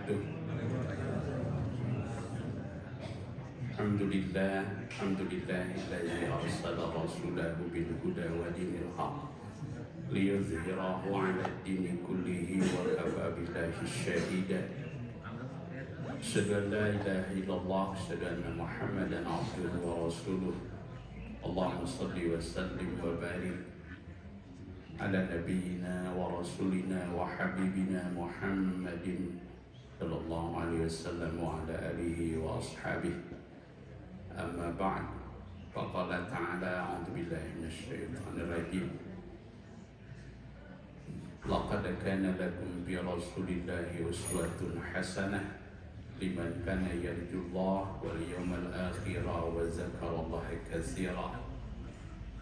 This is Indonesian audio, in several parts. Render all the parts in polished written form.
وبركاته. الحمد لله الذي أرسل رسوله بالهدى ودين الحق ليظهره على الدين كله وكفى بالله شهيدا. أشهد أن لا إله إلا الله أشهد أن محمدا عبده ورسوله. اللهم صل وسلم وبارك على نبينا ورسولنا وحبيبنا محمد صلى الله عليه وسلم وعلى آله وأصحابه. أما بعد فقال تعالى أعوذ بالله من الشيطان الرجيم لقد كان لكم برسول الله أسوة حسنة لمن كان يرجو الله واليوم الآخر وذكر الله كثيرا.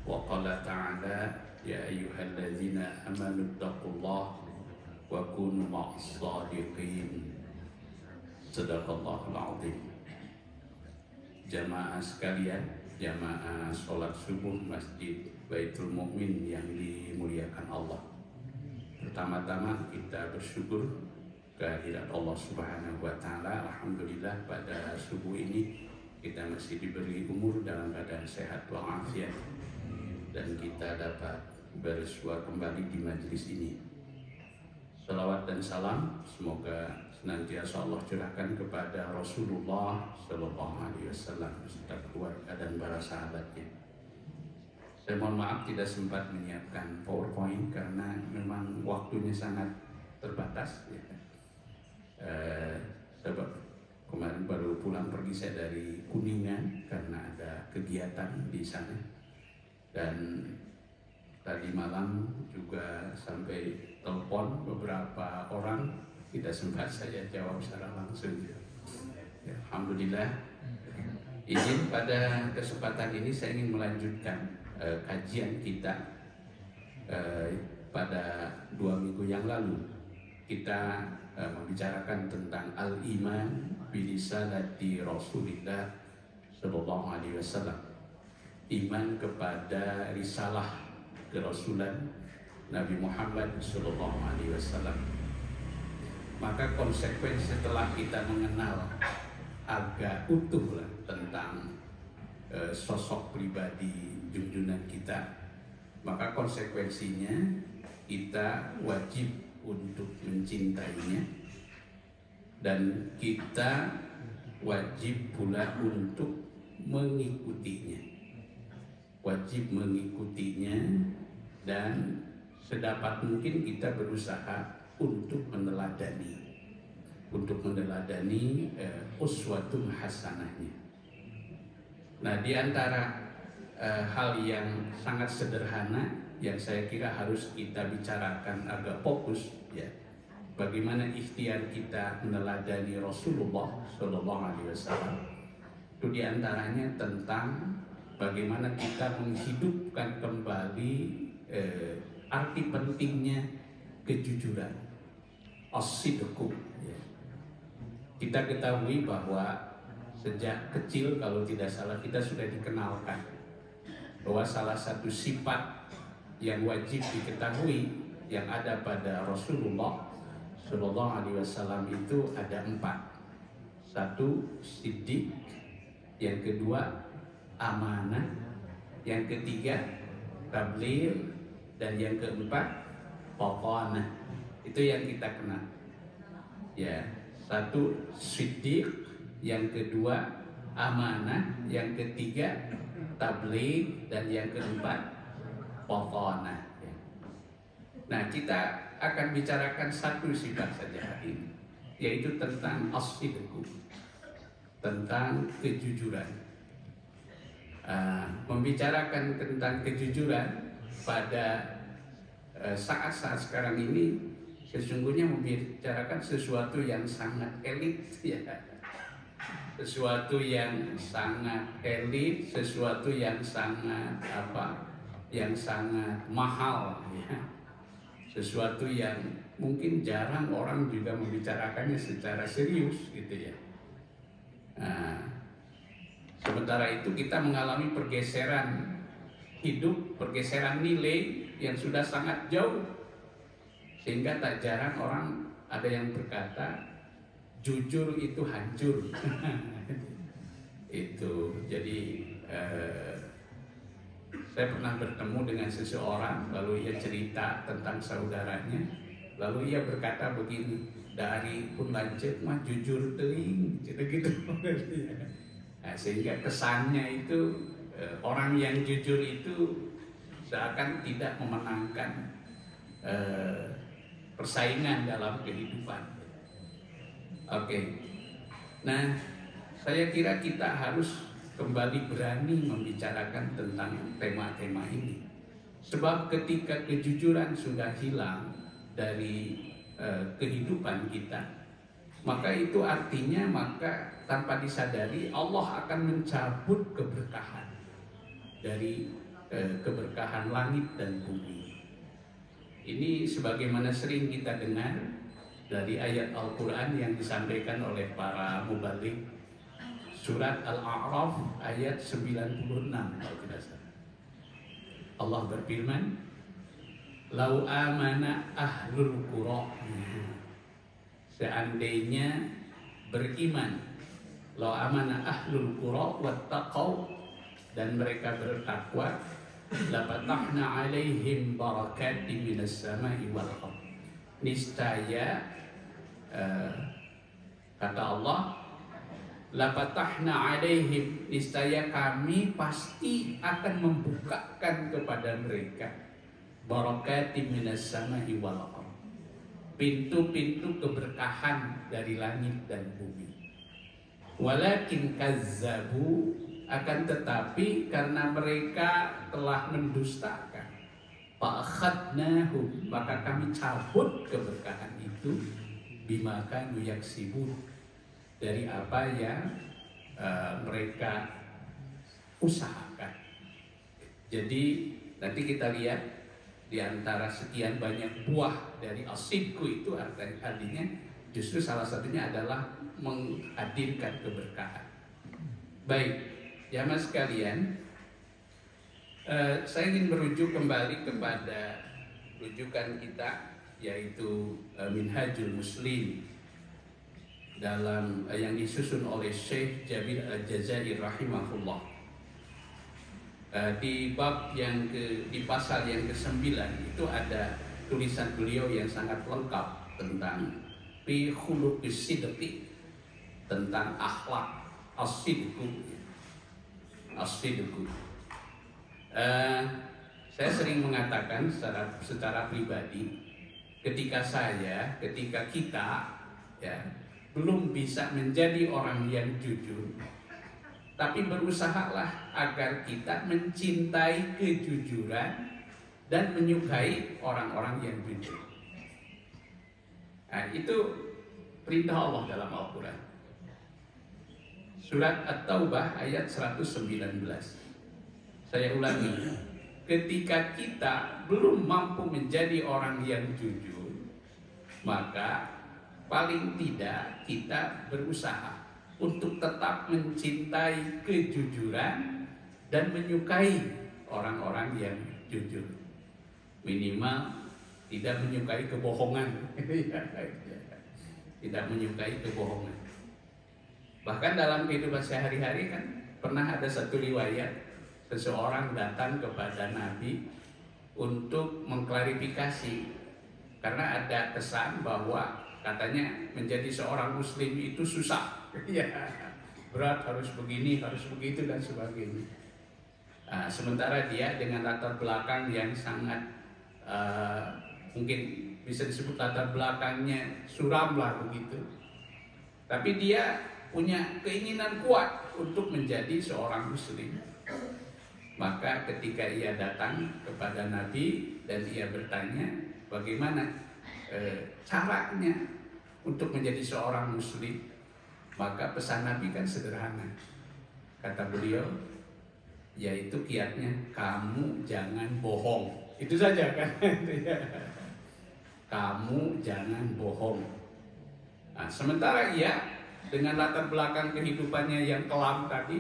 وقال تعالى يا أيها الذين آمنوا اتقوا الله وكونوا مع الصادقين. صدق الله العظيم. Jamaah sekalian, jamaah sholat subuh Masjid Baitul Mukmin yang dimuliakan Allah. Pertama-tama kita bersyukur kehadirat Allah Subhanahu wa Ta'ala. Alhamdulillah pada subuh ini kita masih diberi umur dalam keadaan sehat walafiat dan kita dapat bersua kembali di majelis ini. Salawat dan salam semoga senantiasa Allah curahkan kepada Rasulullah Sallallahu Alaihi Wasallam beserta keluarga dan para sahabatnya. Saya mohon maaf tidak sempat menyiapkan PowerPoint karena memang waktunya sangat terbatas. Ya. Sebab kemarin baru pulang pergi saya dari Kuningan karena ada kegiatan di sana, dan tadi malam juga sampai telepon beberapa orang, tidak sempat saya jawab secara langsung. Ya, Alhamdulillah. Izin pada kesempatan ini saya ingin melanjutkan kajian kita. Pada 2 minggu yang lalu kita membicarakan tentang al-iman birisalati Rasulillah Sallallahu Alaihi Wasallam, iman kepada risalah kerasulan Nabi Muhammad Sallallahu Alaihi Wasallam. Maka konsekuensi setelah kita mengenal agak utuh lah tentang sosok pribadi junjungan kita, maka konsekuensinya kita wajib untuk mencintainya dan kita wajib pula untuk mengikutinya. Wajib mengikutinya dan sedapat mungkin kita berusaha untuk meneladani uswatun hasanahnya. Nah, di antara hal yang sangat sederhana yang saya kira harus kita bicarakan agak fokus, ya, bagaimana ikhtiar kita meneladani Rasulullah Sallallahu Alaihi Wasallam. Itu diantaranya tentang bagaimana kita menghidupkan kembali arti pentingnya kejujuran, as-sidqu. Ya. Kita ketahui bahwa sejak kecil kalau tidak salah kita sudah dikenalkan bahwa salah satu sifat yang wajib diketahui yang ada pada Rasulullah Sallallahu Alaihi Wasallam itu ada 4. 1, siddiq. Yang kedua, amanah. Yang ketiga, tabligh. Dan yang keempat, faqanah. Itu yang kita kenal. Ya, 1 siddiq, yang kedua amanah, yang ketiga tabligh, dan yang keempat faqanah. Ya. Nah, kita akan bicarakan 1 sifat saja hari ini, yaitu tentang as-sidqu, tentang kejujuran. Membicarakan tentang kejujuran pada saat-saat sekarang ini sesungguhnya membicarakan sesuatu yang sangat elit, ya. Sesuatu yang sangat elit, sesuatu yang sangat yang sangat mahal, ya. Sesuatu yang mungkin jarang orang juga membicarakannya secara serius, gitu ya. Nah, sementara itu kita mengalami pergeseran hidup, pergeseran nilai yang sudah sangat jauh, sehingga tak jarang orang ada yang berkata jujur itu hancur. Itu jadi saya pernah bertemu dengan seseorang, lalu ia cerita tentang saudaranya, lalu ia berkata begini, dari pun lanjut mah jujur teuing, gitu-gitu. Nah, sehingga kesannya itu orang yang jujur itu seakan tidak memenangkan persaingan dalam kehidupan. Oke. Nah, saya kira kita harus kembali berani membicarakan tentang tema-tema ini. Sebab ketika kejujuran sudah hilang dari kehidupan kita, maka itu artinya tanpa disadari Allah akan mencabut keberkahan dari keberkahan langit dan bumi. Ini sebagaimana sering kita dengar dari ayat Al-Quran yang disampaikan oleh para mubalik. Surat Al-A'raf ayat 96 kalau tidak salah. Allah berfirman, "Lau amana ahlul qura." Seandainya beriman, lau amana ahlul qura wattaqau, dan mereka bertakwa, lafatahna alaihim barakatim minas samai wal ardh. Niscaya kata Allah, lafatahna alaihim, niscaya kami pasti akan membukakan kepada mereka barakatim minas samai wal ardh, pintu-pintu keberkahan dari langit dan bumi. Walakin kazzabu, akan tetapi karena mereka telah mendustakan, fa'akhadnahum, maka kami cabut keberkahan itu, bima kanu yaksibun, dari apa yang mereka usahakan. Jadi nanti kita lihat di antara sekian banyak buah dari asidku itu artinya justru salah satunya adalah menghadirkan keberkahan. Baik, jamaah sekalian, saya ingin merujuk kembali kepada rujukan kita, yaitu Minhajul Muslim dalam yang disusun oleh Syekh Jabir Al-Jazair rahimahullah. Di bab di pasal yang ke-9 itu ada tulisan beliau yang sangat lengkap tentang fi khuluqis sidqi, tentang akhlak as-sidqu. Saya sering mengatakan secara pribadi, ketika kita ya belum bisa menjadi orang yang jujur, tapi berusahalah agar kita mencintai kejujuran dan menyukai orang-orang yang jujur. Nah, itu perintah Allah dalam Al-Quran. Surat At-Taubah ayat 119. Saya ulangi, ketika kita belum mampu menjadi orang yang jujur, maka paling tidak kita berusaha untuk tetap mencintai kejujuran dan menyukai orang-orang yang jujur. Minimal tidak menyukai kebohongan. Tidak menyukai kebohongan. Bahkan dalam kehidupan sehari-hari kan pernah ada satu riwayat, seseorang datang kepada Nabi untuk mengklarifikasi, karena ada kesan bahwa katanya menjadi seorang muslim itu susah. Ya, berat, harus begini, harus begitu dan sebagainya. Sementara dia dengan latar belakang yang sangat mungkin bisa disebut latar belakangnya suram lah begitu, tapi dia punya keinginan kuat untuk menjadi seorang muslim. Maka ketika ia datang kepada Nabi dan ia bertanya bagaimana caranya untuk menjadi seorang muslim, maka pesan Nabi kan sederhana. Kata beliau, yaitu kiatnya, kamu jangan bohong. Itu saja kan. Kamu jangan bohong. Nah, sementara ia dengan latar belakang kehidupannya yang kelam tadi,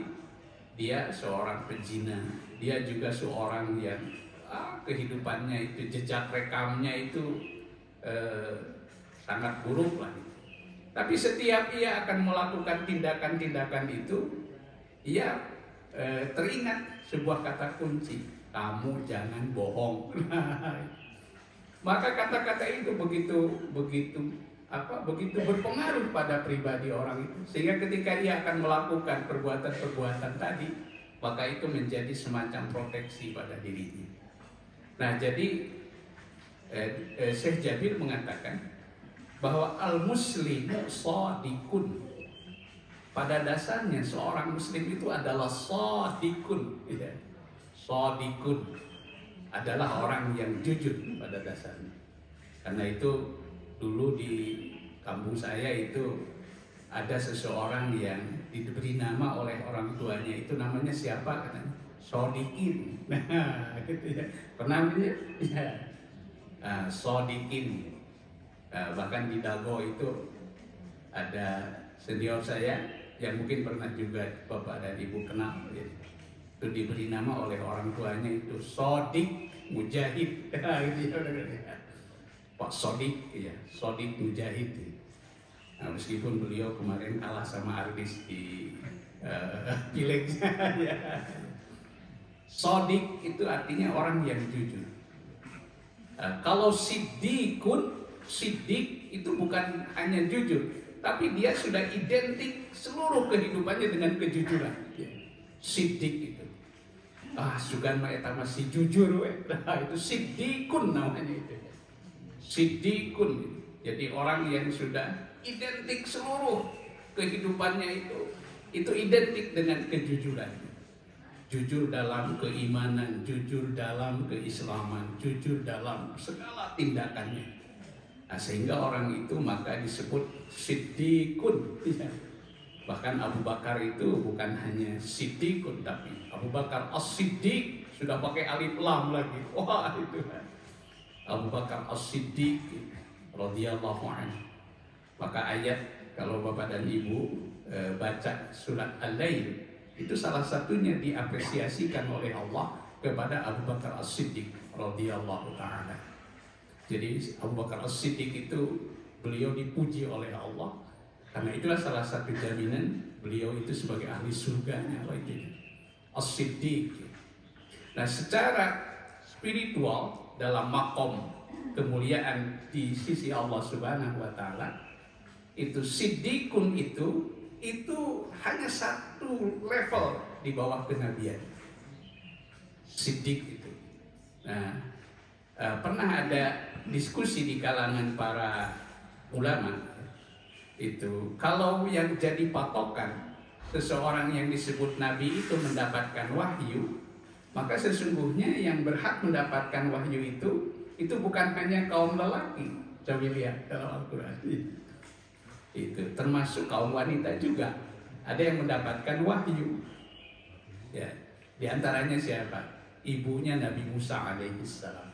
dia seorang pezina, dia juga seorang yang kehidupannya itu, jejak rekamnya itu sangat buruk lah. Tapi setiap ia akan melakukan tindakan-tindakan itu, ia teringat sebuah kata kunci, kamu jangan bohong. Maka kata-kata itu begitu berpengaruh pada pribadi orang itu, sehingga ketika ia akan melakukan perbuatan-perbuatan tadi, maka itu menjadi semacam proteksi pada dirinya. Nah, jadi Syekh Jabir mengatakan bahwa al-muslim shadiqun. Pada dasarnya seorang muslim itu adalah shadiqun, ya. Shadiqun adalah orang yang jujur pada dasarnya. Karena itu dulu di kampung saya itu ada seseorang yang diberi nama oleh orang tuanya, itu namanya siapa katanya? Shodikin. Nah, gitu ya. Pernah lihat? Ya. Shodikin. Bahkan di Dago itu ada senior saya yang mungkin pernah juga Bapak dan Ibu kenal, ya. Itu diberi nama oleh orang tuanya itu Sodik Mujahid. Pak Sodik, ya, Sodik Mujahid. Nah, meskipun beliau kemarin kalah sama Artis di pilegnya, ya. Sodik itu artinya orang yang jujur. Kalau Siddiqun, Siddiq itu bukan hanya jujur, tapi dia sudah identik seluruh kehidupannya dengan kejujuran. Siddiq itu, sugan mah eta masih jujur we. Nah, itu Siddiqun namanya itu. Siddiqun. Jadi orang yang sudah identik seluruh kehidupannya itu identik dengan kejujuran. Jujur dalam keimanan, jujur dalam keislaman, jujur dalam segala tindakannya. Nah, sehingga orang itu maka disebut Siddiqun. Bahkan Abu Bakar itu bukan hanya Siddiqun, tapi Abu Bakar As-Siddiq, sudah pakai alif lam lagi. Wah, itu Abu Bakar As-Siddiq radhiyallahu anhu. Maka ayat, kalau Bapak dan Ibu baca surat Al-Lail, itu salah satunya diapresiasikan oleh Allah kepada Abu Bakar As-Siddiq radhiyallahu ta'ala. Jadi Abu Bakar As-Siddiq itu beliau dipuji oleh Allah, karena itulah salah satu jaminan beliau itu sebagai ahli surganya As-Siddiq. Nah, secara spiritual dalam makom kemuliaan di sisi Allah Subhanahu wa taala, itu Siddiqun itu hanya satu level di bawah kenabian. Siddiq itu. Nah, pernah ada diskusi di kalangan para ulama itu, kalau yang jadi patokan seseorang yang disebut nabi itu mendapatkan wahyu, maka sesungguhnya yang berhak mendapatkan wahyu itu bukan hanya kaum lelaki. Coba lihat dalam Al-Quran. Itu termasuk kaum wanita juga ada yang mendapatkan wahyu, ya. Di antaranya siapa? Ibunya Nabi Musa alaihissalam.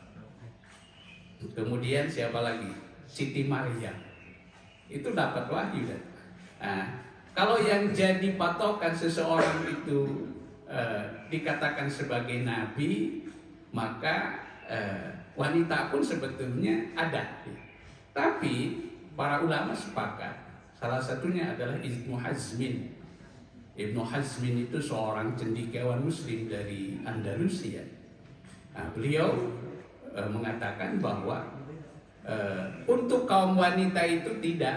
Kemudian siapa lagi? Siti Maryam. Itu dapat wahyu kan? Nah, kalau yang jadi patokan seseorang itu dikatakan sebagai nabi, maka wanita pun sebetulnya ada. Tapi para ulama sepakat, salah satunya adalah Ibnu Hazmin. Ibnu Hazmin itu seorang cendekiawan muslim dari Andalusia. Nah, beliau mengatakan bahwa untuk kaum wanita itu tidak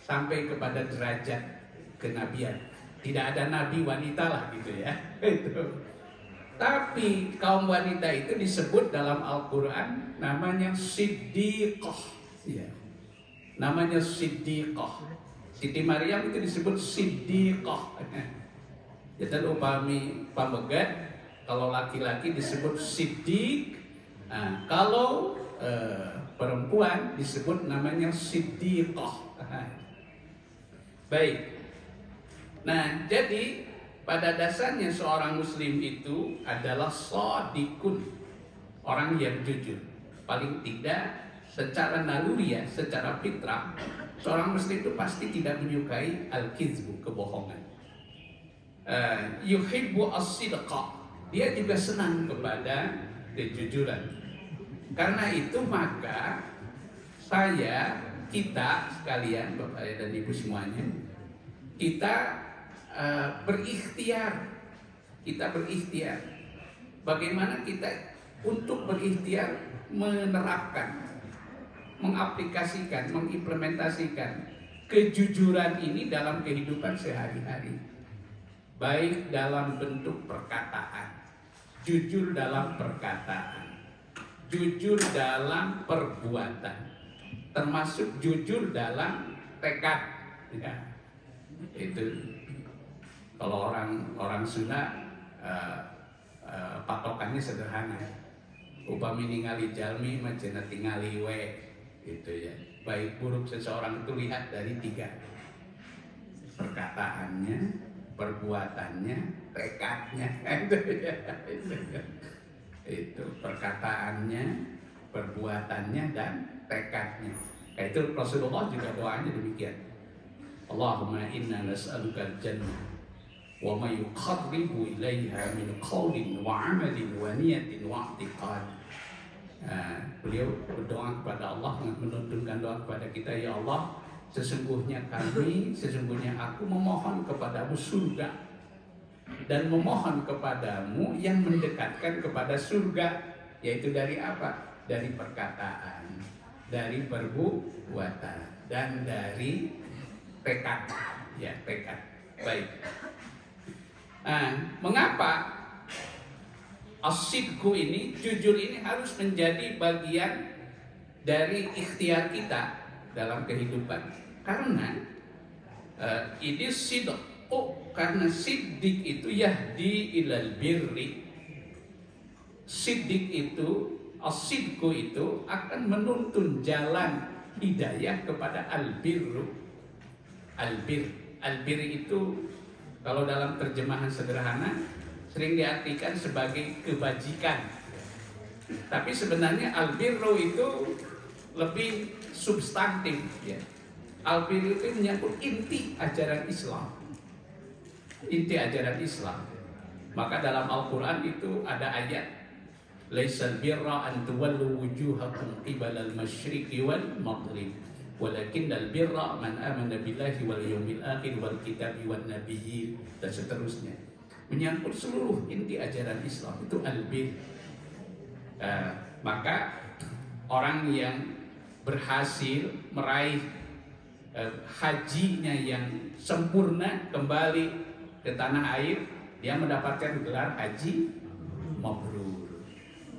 sampai kepada derajat kenabian. Tidak ada nabi wanita lah gitu ya. Tapi kaum wanita itu disebut dalam Al-Quran namanya Siddiqah, ya. Namanya Siddiqah. Siti Maryam itu disebut Siddiqah. Jadi upami pamegat, kalau laki-laki disebut Siddiq. Nah, kalau perempuan disebut namanya Siddiqah. Baik. Nah, jadi pada dasarnya seorang muslim itu adalah shadiqun, orang yang jujur. Paling tidak secara naluriah, secara fitrah, seorang muslim itu pasti tidak menyukai al-kizbu, kebohongan. Yuhibbu as-sidqa, dia juga senang kepada kejujuran. Karena itu maka saya kita sekalian, Bapak dan Ibu semuanya, kita berikhtiar. Kita berikhtiar. Bagaimana kita untuk berikhtiar menerapkan, mengaplikasikan, mengimplementasikan kejujuran ini dalam kehidupan sehari-hari. Baik dalam bentuk perkataan, jujur dalam perkataan, jujur dalam perbuatan, termasuk jujur dalam tekad. Ya, itu kalau orang Sunda patokannya sederhana. Upami ningali jalmi macena tingali we, gitu ya. Baik buruk seseorang itu lihat dari 3: perkataannya, perbuatannya, tekadnya. Itu perkataannya, perbuatannya, dan tekadnya. Nah, itu Rasulullah juga doanya demikian. Allahumma inna nas'aluka al-jannah wa ma yuqarribu ilaiha min qawlin wa amalin wa niyatin wa i'tiqad. Beliau berdoa kepada Allah, menuntunkan doa kepada kita, ya Allah, sesungguhnya aku memohon kepadamu surga dan memohon kepadamu yang mendekatkan kepada surga, yaitu dari apa? Dari perkataan, dari perbuatan, dan dari tekad. Ya, tekad. Baik. Mengapa as-sidqu ini, jujur ini harus menjadi bagian dari ikhtiar kita dalam kehidupan? Karena ini sidq, karena siddiq itu yahdi ilal birri. Siddiq itu, as-sidqu itu akan menuntun jalan hidayah kepada al-birru. Al-bir itu kalau dalam terjemahan sederhana sering diartikan sebagai kebajikan. Tapi sebenarnya al-birru itu lebih substantif, ya. Al-birru itu menyangkut inti ajaran Islam. Inti ajaran Islam. Maka dalam Al-Qur'an itu ada ayat, laisal birra an tuwallu wujuhakum qibalal masyriqi wal maghrib, walakinnal birra man amana billahi wal yawmil akhir wal kitabi wan nabiyyin, dan seterusnya. Menyangkut seluruh inti ajaran Islam itu al-bir. Maka orang yang berhasil meraih hajinya yang sempurna kembali ke tanah air, dia mendapatkan gelar haji mabrur.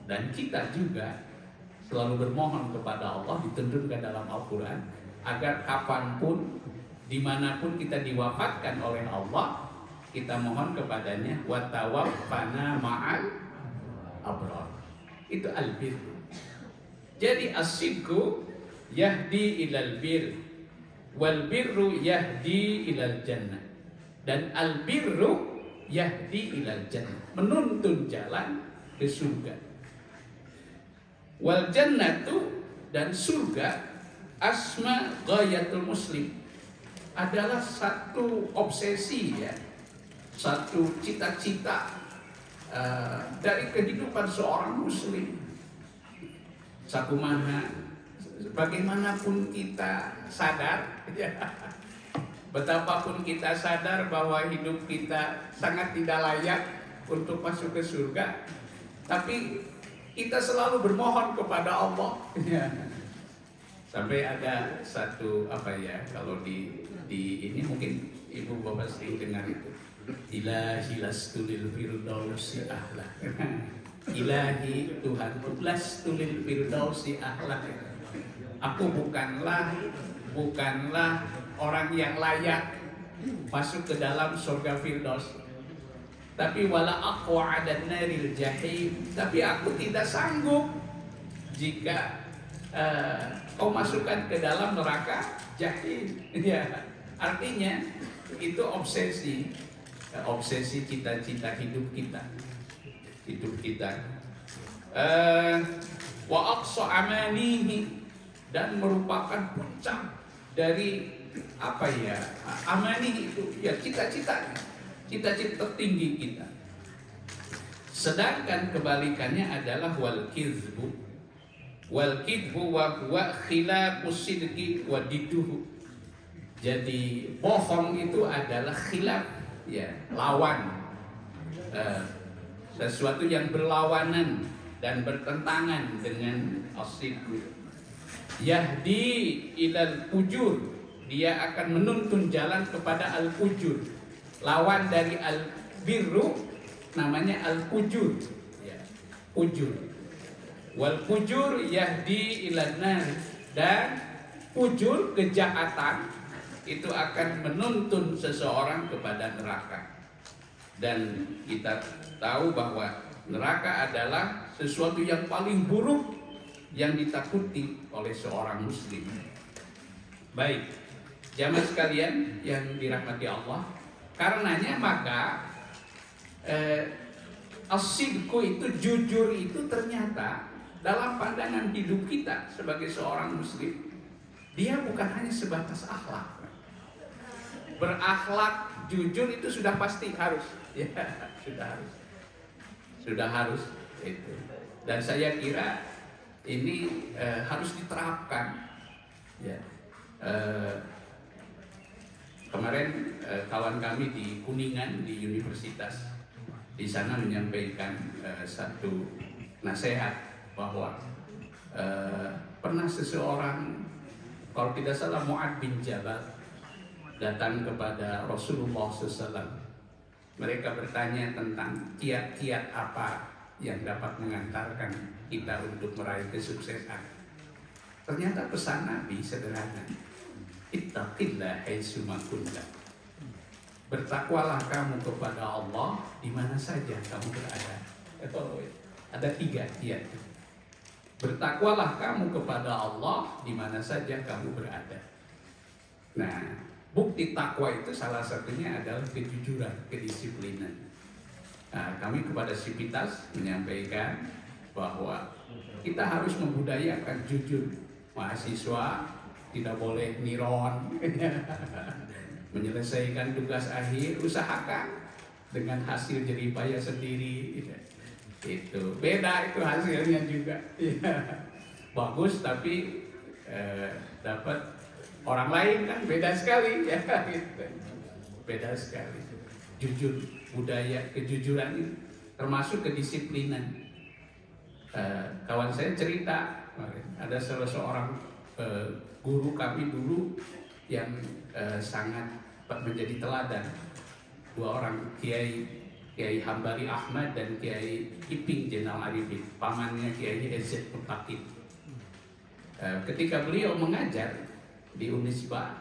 Dan kita juga selalu bermohon kepada Allah, dituntunkan dalam Al-Quran, agar kapanpun, dimanapun kita diwafatkan oleh Allah, kita mohon kepadanya, wa tawaffana ma'al abrar. Itu al-bir. Jadi as-sidqu yahdi ilal bir, wal birru yahdi ilal jannah, dan al-birru yahdi ilal jannah, menuntun jalan ke surga. Wal jannatu, dan surga, asma ghayatul muslim, adalah satu obsesi, ya, satu cita-cita dari kehidupan seorang muslim. Sakumaha, bagaimanapun kita sadar, ya, betapapun kita sadar bahwa hidup kita sangat tidak layak untuk masuk ke surga, tapi kita selalu bermohon kepada Allah. Sampai ada satu kalau di ini mungkin ibu bapak sering dengar itu, ilahi lastu lil firdausi ahla. Ilahi Tuhanku, lastu lil firdausi ahla. Aku bukanlah orang yang layak masuk ke dalam surga Firdaus, tapi wala aqwa 'adan naril jahim, tapi aku tidak sanggup jika kau masukkan ke dalam neraka jahim. Ya, artinya itu obsesi cita-cita hidup kita. Wa aqsa amanihi, dan merupakan puncak dari amani itu, ya, cita-cita tertinggi kita. Sedangkan kebalikannya adalah wal kizbu. Wal kidbu wa huwa khilafus sidqi wa didduhu. Jadi bohong itu adalah khilaf, ya, lawan, sesuatu yang berlawanan dan bertentangan dengan as-sidq. Yahdi ilal fujur, dia akan menuntun jalan kepada al-fujur. Lawan dari al-birru namanya al-fujur, ya, fujur. Wal fujur yahdi ilan nar, dan fujur, kejahatan, itu akan menuntun seseorang kepada neraka. Dan kita tahu bahwa neraka adalah sesuatu yang paling buruk yang ditakuti oleh seorang muslim. Baik, jamaah sekalian yang dirahmati Allah, karenanya maka as-sidqu itu, jujur itu, ternyata dalam pandangan hidup kita sebagai seorang muslim, dia bukan hanya sebatas akhlak. Berakhlak jujur itu sudah pasti harus, ya, sudah harus itu. Dan saya kira ini harus diterapkan, ya. Kemarin kawan kami di Kuningan di universitas di sana menyampaikan satu nasihat bahwa pernah seseorang, kalau tidak salah Mu'ad bin Jabal, datang kepada Rasulullah SAW. Mereka bertanya tentang kiat-kiat apa yang dapat mengantarkan kita untuk meraih kesuksesan. Ternyata pesan Nabi sederhana, ittaqillah haitsuma kunta. Bertakwalah kamu kepada Allah di mana saja kamu berada. Ada 3 kiat. Bertakwalah kamu kepada Allah di mana saja kamu berada. Nah, bukti takwa itu salah satunya adalah kejujuran, kedisiplinan. Nah, kami kepada Sivitas menyampaikan bahwa kita harus membudayakan jujur. Mahasiswa tidak boleh niron, menyelesaikan tugas akhir, usahakan dengan hasil jeripaya sendiri. Itu beda, itu hasilnya juga. Bagus tapi dapat orang lain kan beda sekali, ya, gitu. Beda sekali. Jujur, budaya kejujuran itu termasuk kedisiplinan. Kawan saya cerita, ada salah seorang guru kami dulu yang sangat menjadi teladan. 2 orang, Kiai Hambali Ahmad dan Kiai Iping Jenal Arifin, pamannya Kiai Ez Mutakin. Ketika beliau mengajar di Unisba,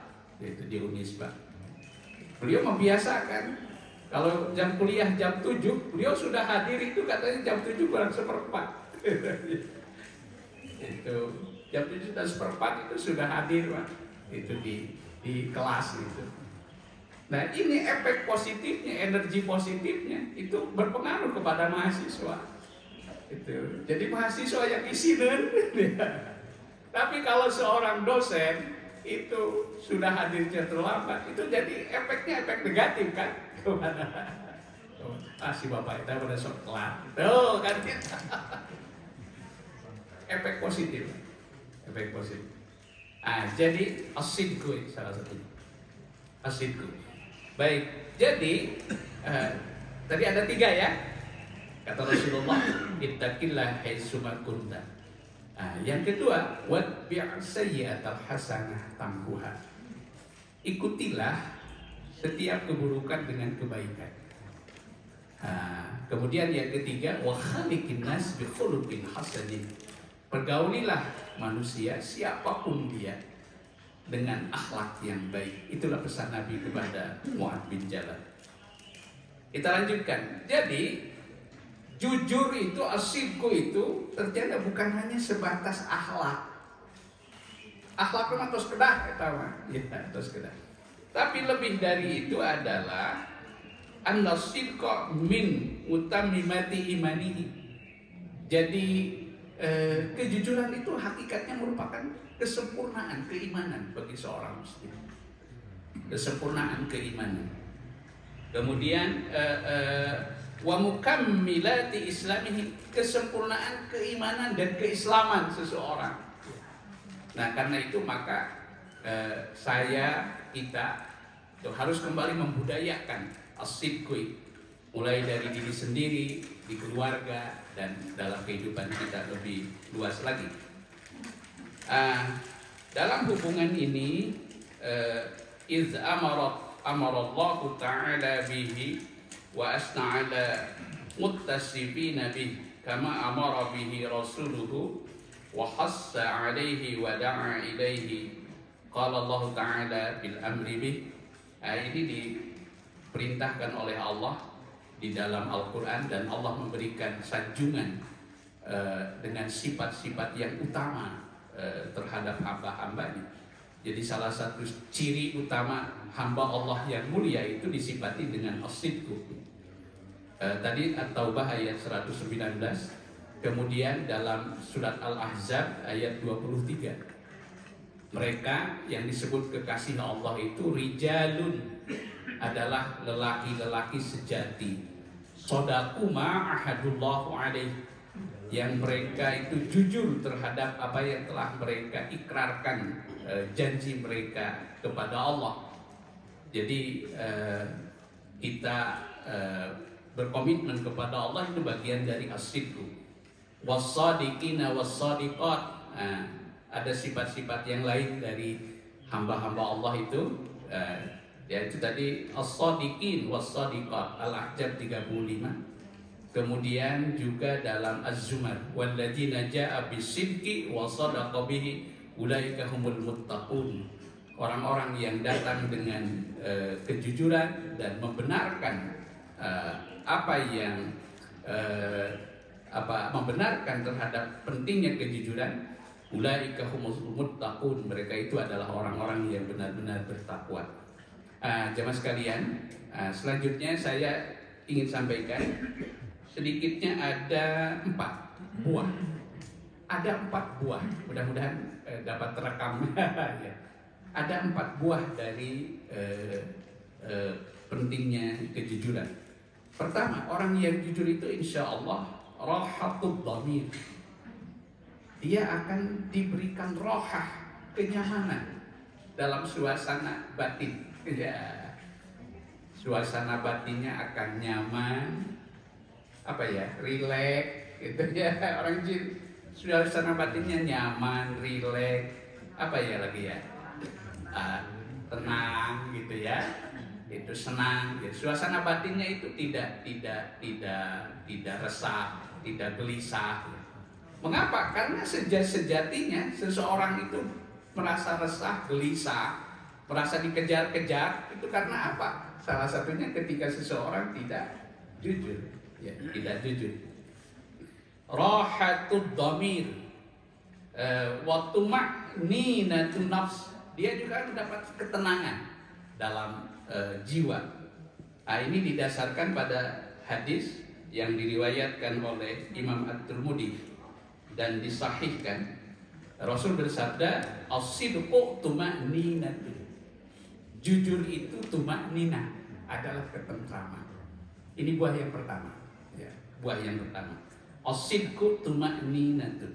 beliau membiasakan kalau jam kuliah jam 7, beliau sudah hadir itu katanya jam 7 kurang 1/4. Itu jam 7 dan 1/4 itu sudah hadir, Pak. Itu di kelas itu. Nah, ini efek positifnya, energi positifnya itu berpengaruh kepada mahasiswa. Itu. Jadi mahasiswa yang isinen. Tapi kalau seorang dosen itu sudah hadirnya terlambat, itu jadi efeknya efek negatif kan kemana? Si bapak itu pada sok kelar, tuh kan? Efek positif. Jadi as-sidqu salah satunya. As-sidqu. Baik, jadi tadi ada 3 ya. Kata Rasulullah, ittaqillah haitsuma kunta. Yang kedua, watbi' sayyi'atal hasanah tamhuha. Ikutilah setiap keburukan dengan kebaikan. Kemudian yang ketiga, wa khaliqin nas bi khuluqin hasanin. Pergaulilah manusia siapapun dia dengan akhlak yang baik. Itulah pesan Nabi kepada Mu'ad bin Jabal. Kita lanjutkan. Jadi jujur itu, as-sidqu itu ternyata bukan hanya sebatas akhlak. Akhlak memang terus kedah, terus kedah. Tapi lebih dari itu adalah an-sidqa min utammimati imanihi. Jadi kejujuran itu hakikatnya merupakan kesempurnaan keimanan bagi seorang muslim. Kesempurnaan keimanan. Kemudian wa mukammilati islamihi, kesempurnaan keimanan dan keislaman seseorang. Nah, karena itu maka kita harus kembali membudayakan as-sidqi, mulai dari diri sendiri, di keluarga, dan dalam kehidupan kita lebih luas lagi. Dalam hubungan ini, iz amarallahu ta'ala bihi wa asna ala muttasifina bihi kama amara bihi rasuluhu wa hassa alaihi wa da'a ilaihi. Qala Allah Ta'ala bil amri bih. Ini diperintahkan oleh Allah di dalam Al-Quran, dan Allah memberikan sanjungan dengan sifat-sifat yang utama terhadap hamba-hambanya. Jadi salah satu ciri utama hamba Allah yang mulia itu disifati dengan as-sidqu. Tadi At-Taubah ayat 119, kemudian dalam surat Al-Ahzab ayat 23, mereka yang disebut kekasih Allah itu rijalun, adalah lelaki-lelaki sejati, shadaku ma ahadullahu alaih, yang mereka itu jujur terhadap apa yang telah mereka ikrarkan, janji mereka kepada Allah. Jadi kita berkomitmen kepada Allah itu bagian dari as-sidqu. Was-sadiqina was-sadiqat. Ada sifat-sifat yang lain dari hamba-hamba Allah itu, yaitu tadi as-sadiqin was-sadiqat, Al-Ahzab 35. Kemudian juga dalam Az-Zumar, walladzina jaa'a bis-sidqi wa sadaqa bihi ulaika humul muttaqun. Orang-orang yang datang dengan kejujuran dan membenarkan membenarkan terhadap pentingnya kejujuran, ulaika humul muttaqun, mereka itu adalah orang-orang yang benar-benar bertakwa. Jemaah sekalian, selanjutnya saya ingin sampaikan sedikitnya ada 4 buah. Ada 4 buah, mudah-mudahan dapat terekam. Ya. Ada 4 buah dari pentingnya kejujuran. Pertama, orang yang jujur itu insya Allah rahatud dhamir. Dia akan diberikan rohah, kenyamanan dalam suasana batin. Ya. Suasana batinnya akan nyaman, rileks, gitu ya. Orang jin suasana batinnya nyaman, rileks, tenang, gitu ya. Itu senang. Ya. Suasana batinnya itu tidak resah, tidak gelisah. Mengapa? Karena sejatinya seseorang itu merasa resah, gelisah, merasa dikejar-kejar. Itu karena apa? Salah satunya ketika seseorang tidak jujur. Ya, tidak jujur. Rahatud dhamir wa tuma'ninatun nafs. Dia juga mendapat ketenangan dalam jiwa. Ini didasarkan pada hadis yang diriwayatkan oleh Imam At-Tirmidzi dan disahihkan. Rasul bersabda, as-sidqu tuma'ninatun. Jujur itu tuma'ninah, adalah ketentraman. Ini buah yang pertama. Ya, buah yang pertama. As-sidqu tuma'ninatun.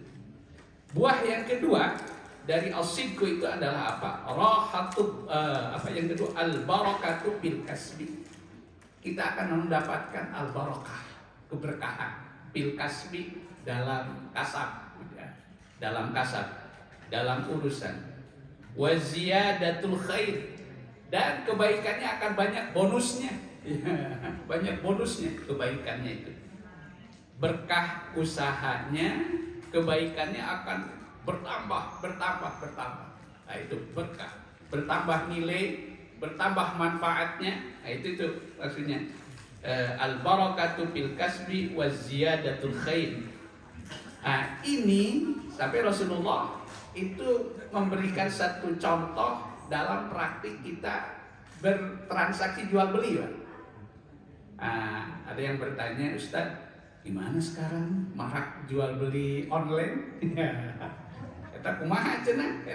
Buah yang kedua dari as-sidqu itu adalah apa? Yang kedua, al-barakatu bil kasbi. Kita akan mendapatkan al-barakah, keberkahan bil kasbi, dalam kasab, ya. dalam urusan. Wa ziyadatul khair, dan kebaikannya akan banyak bonusnya. Banyak bonusnya kebaikannya itu. Berkah usahanya, kebaikannya akan bertambah. Nah, itu berkah, bertambah nilai, bertambah manfaatnya. Nah, itu maksudnya al-barakatu bil kasbi wa ziyadatul khair. Nah, ini sampai Rasulullah itu memberikan satu contoh dalam praktik kita bertransaksi jual beli, Pak. Ada yang bertanya, Ustaz, gimana sekarang marak jual beli online? Kata kumaha cenah.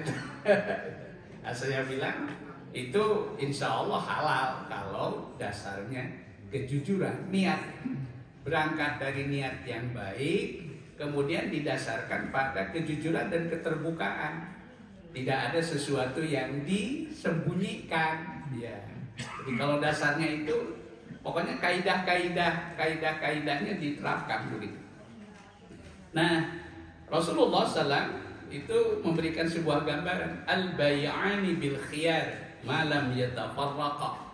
Saya bilang itu insya Allah halal kalau dasarnya kejujuran, niat. berangkat dari niat yang baik, kemudian didasarkan pada kejujuran dan keterbukaan. Tidak ada sesuatu yang disembunyikan. Ya. Jadi kalau dasarnya itu, pokoknya kaidah-kaidahnya diterapkan begitu. Nah, Rasulullah SAW itu memberikan sebuah gambaran, al-bay'ani bil khiyar malam yatafarraqa.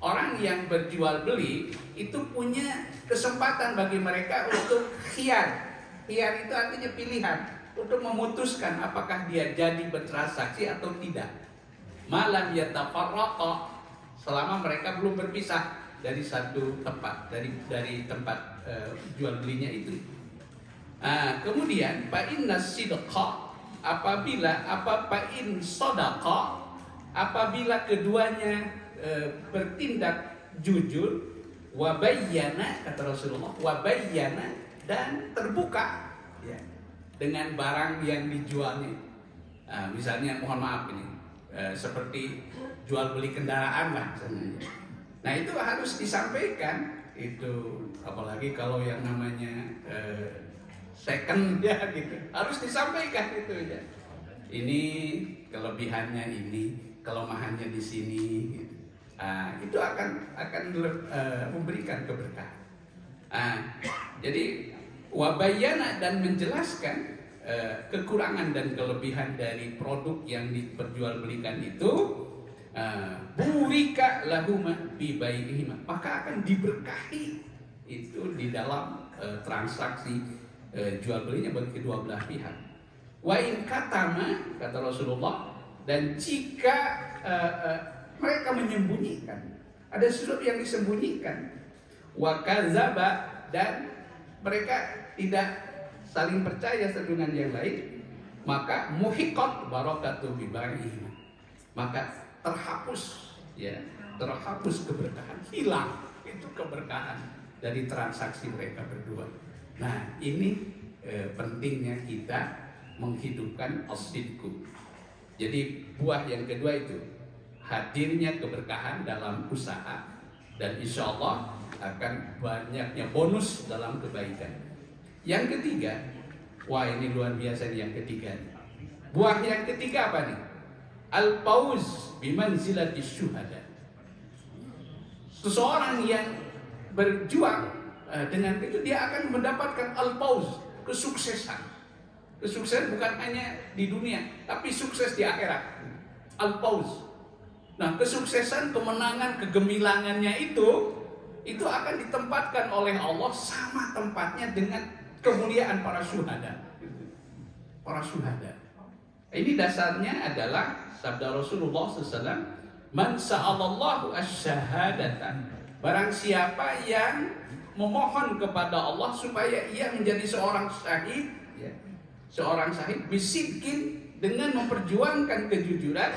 Orang yang berjual beli itu punya kesempatan bagi mereka untuk khiyar. Khiyar itu artinya pilihan untuk memutuskan apakah dia jadi bertransaksi atau tidak. Malam yatafarraqa, selama mereka belum berpisah dari satu tempat, dari tempat jual belinya itu. Kemudian fa'inna sidqa, fa'in sadaqa, apabila keduanya bertindak jujur, wabayyana, kata Rasulullah, wabayyana, dan terbuka ya, dengan barang yang dijualnya. Misalnya mohon maaf ini, seperti jual beli kendaraan lah misalnya. Nah itu harus disampaikan itu, apalagi kalau yang namanya second ya gitu, harus disampaikan itu ya. Ini kelebihannya ini, kelemahannya di sini. Gitu. Itu akan memberikan keberkahan. Jadi wabayana, dan menjelaskan kekurangan dan kelebihan dari produk yang diperjualbelikan itu, burika lahuma bi bai'ihima, maka akan diberkahi itu di dalam transaksi jual belinya bagi kedua belah pihak. Wa in katama, kata Rasulullah, dan jika mereka menyembunyikan, ada sesuatu yang disembunyikan, wa kadzaba, dan mereka tidak saling percaya satu dengan yang lain, maka muhiqat barakatu bi bai'ihima, maka terhapus ya, terhapus keberkahan, hilang itu keberkahan dari transaksi mereka berdua. Nah ini pentingnya kita menghidupkan as-sidqu. Jadi buah yang kedua itu hadirnya keberkahan dalam usaha, dan insya Allah akan banyaknya bonus dalam kebaikan. Yang ketiga, wah ini luar biasa nih yang ketiga. Buah yang ketiga apa nih? Al-fawz bimanzilati syuhada. Seseorang yang berjuang dengan itu, dia akan mendapatkan al-fawz, kesuksesan. Kesuksesan bukan hanya di dunia, tapi sukses di akhirat. Al-fawz. Nah, kesuksesan, kemenangan, kegemilangannya itu akan ditempatkan oleh Allah sama tempatnya dengan kemuliaan para syuhada. Para syuhada. Ini dasarnya adalah sabda Rasulullah SAW, man sa'alallahu asyhadatan, barang siapa yang memohon kepada Allah supaya ia menjadi seorang syahid ya, seorang syahid bisidqin, dengan memperjuangkan kejujuran,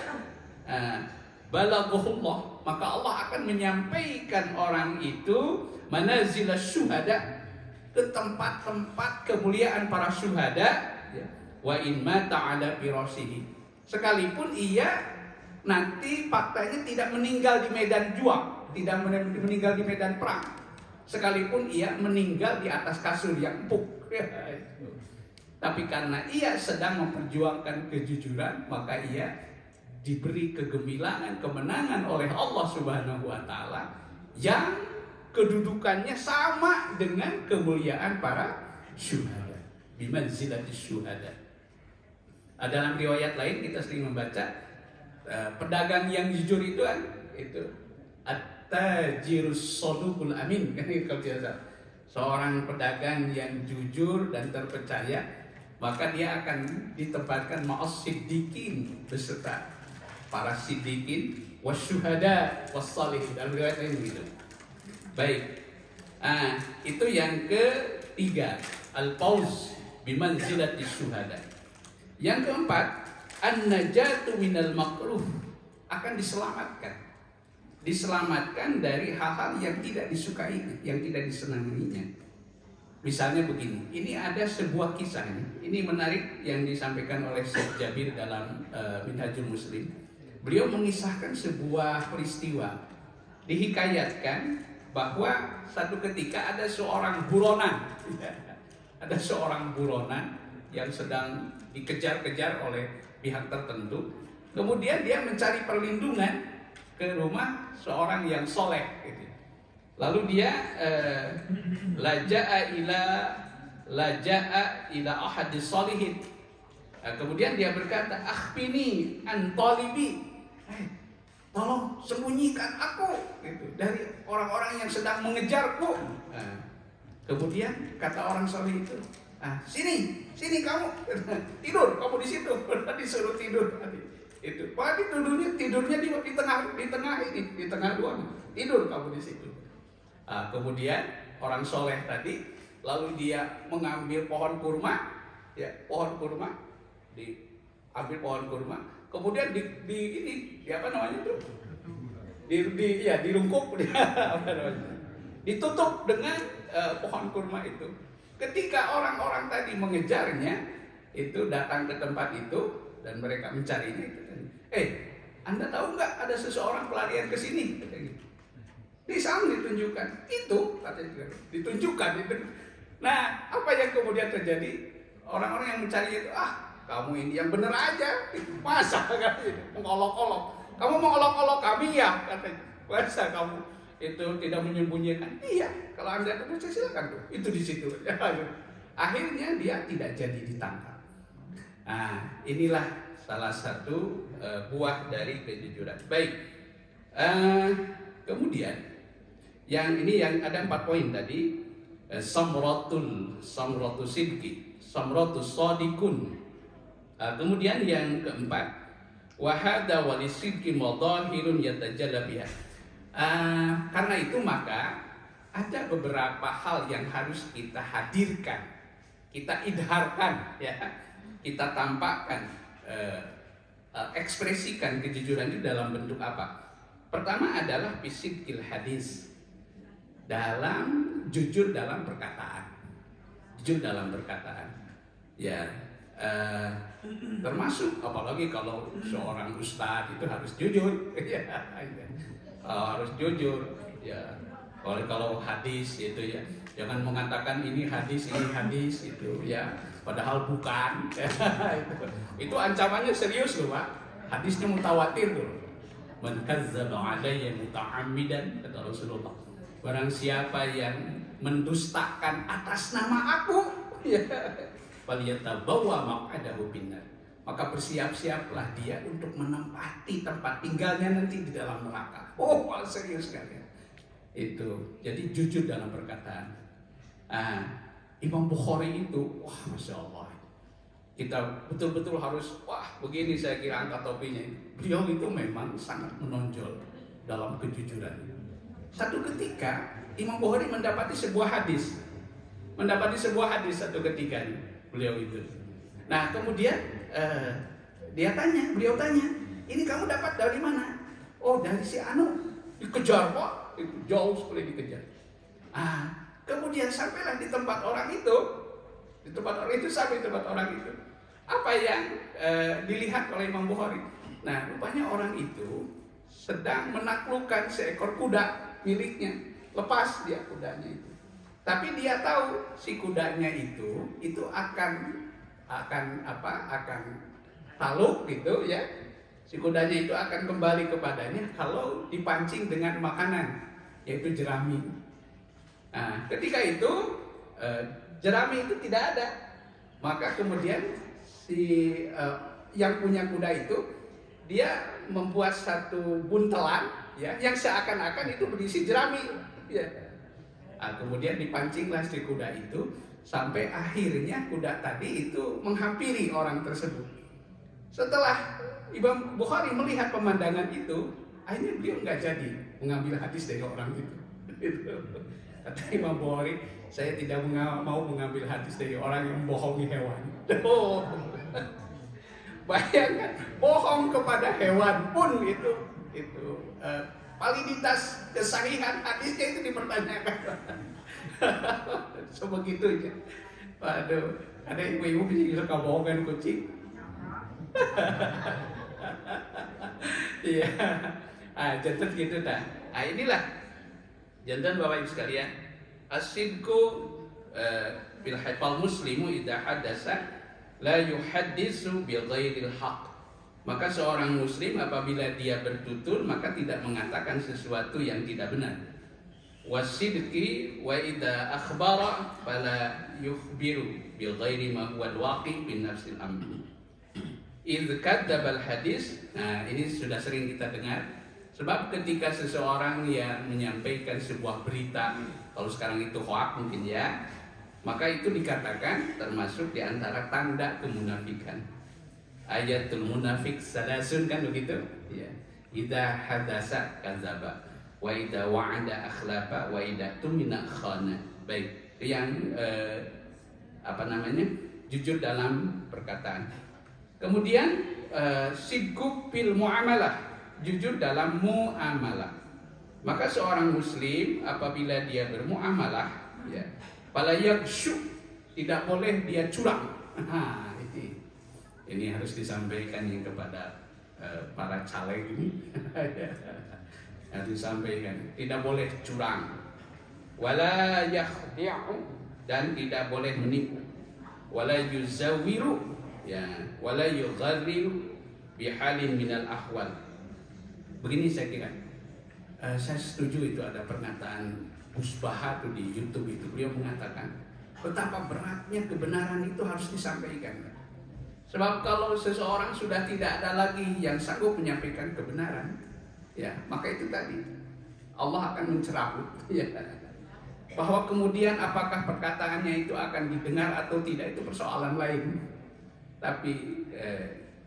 balaghullah, maka Allah akan menyampaikan orang itu manazilah syuhada, ke tempat-tempat kemuliaan para syuhada ya. Wa in mata ala firashihi, sekalipun ia nanti faktanya tidak meninggal di medan juang, tidak meninggal di medan perang, sekalipun ia meninggal di atas kasur yang empuk tapi karena ia sedang memperjuangkan kejujuran, maka ia diberi kegemilangan, kemenangan oleh Allah Subhanahu wa Ta'ala, yang kedudukannya sama dengan kemuliaan para syuhada, bimanzilati syuhada. Dalam riwayat lain kita sering membaca pedagang yang jujur itu kan, itu at-tajirus shadiqul amin kan, kalau biasa. Seorang pedagang yang jujur dan terpercaya, maka dia akan ditempatkan ma'as siddiqin, beserta para siddiqin, wasyuhada, wassalihin. Dalam riwayat lain begitu. Baik. Itu yang ketiga, al-fawz bimanzilati syuhada. Yang keempat, an-najatu minal makruh, akan diselamatkan. Diselamatkan dari hal-hal yang tidak disukai, yang tidak disenanginya. Misalnya begini, ini ada sebuah kisah ini menarik yang disampaikan oleh Syekh Jabir dalam Minhajul Muslim. Beliau mengisahkan sebuah peristiwa, dihikayatkan bahwa satu ketika ada seorang buronan, ada seorang buronan yang sedang dikejar-kejar oleh pihak tertentu. Kemudian dia mencari perlindungan ke rumah seorang yang soleh. Gitu. Lalu dia laja'a ila ahadis solihin. Kemudian dia berkata, akhbini antolibi, tolong sembunyikan aku gitu, dari orang-orang yang sedang mengejarku. Kemudian kata orang soleh itu, sini kamu tidur, kamu di situ. Disuruh tidur tadi. Itu, pak tidurnya di tengah ruang, tidur kamu di situ. Kemudian orang soleh tadi, lalu dia mengambil pohon kurma, diambil pohon kurma, kemudian dirungkuk, ditutup dengan pohon kurma itu. Ketika orang-orang tadi mengejarnya, itu datang ke tempat itu dan mereka mencarinya itu. Anda tahu nggak ada seseorang pelarian ke sini? Di sana ditunjukkan itu, katanya ditunjukkan itu. Nah, apa yang kemudian terjadi? Orang-orang yang mencari itu, kamu ini yang benar aja, masa kan mengolok-olok. Kamu mengolok-olok kami ya, katanya. Masa kamu itu tidak menyembunyikan? Iya, kalau Anda itu silakan tuh, itu di situ. Akhirnya dia tidak jadi ditangkap. Nah, inilah salah satu buah dari kejujuran. Baik. Kemudian yang ada 4 poin tadi. Samratus sidqi, samratus sadiqun. Kemudian yang keempat, wahada walisidqi madahirun yatajalla biha. Karena itu maka ada beberapa hal yang harus kita hadirkan, kita idharkan, ya, kita tampakkan, ekspresikan kejujuran itu dalam bentuk apa? Pertama adalah bisidqil hadis, dalam jujur dalam perkataan, ya, termasuk apalagi kalau seorang ustadz itu harus jujur, ya, harus jujur, ya. Kalau hadis itu ya, jangan mengatakan ini hadis itu ya, padahal bukan. Itu ancamannya serius loh, Pak. Hadisnya mutawatir loh. Man kadzdzaba alayya muta'ammidan, kata Rasulullah. Barang siapa yang mendustakan atas nama aku, ya, falyatabawwa maq'adahu finnar, maka bersiap-siaplah dia untuk menempati tempat tinggalnya nanti di dalam neraka. Oh, serius sekali. Itu, jadi jujur dalam perkataan. Imam Bukhari itu, wah, masya Allah. Kita betul-betul harus, begini saya kira angkat topinya. Beliau itu memang sangat menonjol dalam kejujuran. Satu ketika Imam Bukhari mendapati sebuah hadis satu ketika beliau itu. Nah, kemudian beliau tanya, ini kamu dapat dari mana? Oh, dari si Anu. Dikejar, Pak, jauh sekali dikejar. Kemudian sampailah di tempat orang itu, sampai tempat orang itu. Apa yang dilihat oleh Imam Bukhari? Nah, rupanya orang itu sedang menaklukkan seekor kuda miliknya, lepas dia kudanya itu. Tapi dia tahu si kudanya itu akan taluk gitu ya. Si kudanya itu akan kembali kepadanya kalau dipancing dengan makanan, yaitu jerami. Nah, ketika itu jerami itu tidak ada, maka kemudian si yang punya kuda itu dia membuat satu buntelan, ya, yang seakan-akan itu berisi jerami, ya. Kemudian dipancinglah si kuda itu sampai akhirnya kuda tadi itu menghampiri orang tersebut. Setelah Imam Bukhari melihat pemandangan itu, akhirnya beliau nggak jadi mengambil hadis dari orang itu. Kata Imam Bukhari, saya tidak mau mengambil hadis dari orang yang membohongi hewan. Bayangkan, bohong kepada hewan pun itu validitas kesahihan hadisnya itu dipertanyakan. Sebegitunya. Waduh, ada ibu-ibu yang suka bohongkan kucing. Iya. Jadi gitu dah. Inilah Jantan Bapak Ibu sekalian, as-sidqu bil hafal muslimu idza hadasa la yuhaddisu bi ghairil haqq. Maka seorang muslim apabila dia bertutur maka tidak mengatakan sesuatu yang tidak benar. Wasidqi wa idza akhbara fala yukhbiru bi ghairi ma huwa al-waqi' bin nafsil amr. Idz kadzdzaba al-hadis. Nah, ini sudah sering kita dengar. Sebab ketika seseorang yang menyampaikan sebuah berita, kalau sekarang itu hoax mungkin ya, maka itu dikatakan termasuk di antara tanda kemunafikan. Ayatul munafik salasun kan begitu? Ya. Idza hadasa kadzaba wa idza wa'ada akhlafa wa idza tumina khana. Baik, itu yang jujur dalam perkataan. Kemudian sidqu fil muamalah, jujur dalam muamalah. Maka seorang muslim apabila dia bermuamalah, ya, fala yaghshu, tidak boleh dia curang. Ini harus disampaikan yang kepada para caleg ini. Harus disampaikan, tidak boleh curang. Wala yakhdi'u, dan tidak boleh menipu. Wala yuzawiru, ya, wala yugharriru bihalin minal ahwal. Begini saya kira, saya setuju itu ada pernyataan Gus Baha tuh di YouTube itu, beliau mengatakan betapa beratnya kebenaran itu harus disampaikan. Sebab kalau seseorang sudah tidak ada lagi yang sanggup menyampaikan kebenaran, ya, maka itu tadi Allah akan mencerabut, ya. Bahwa kemudian apakah perkataannya itu akan didengar atau tidak itu persoalan lain. Tapi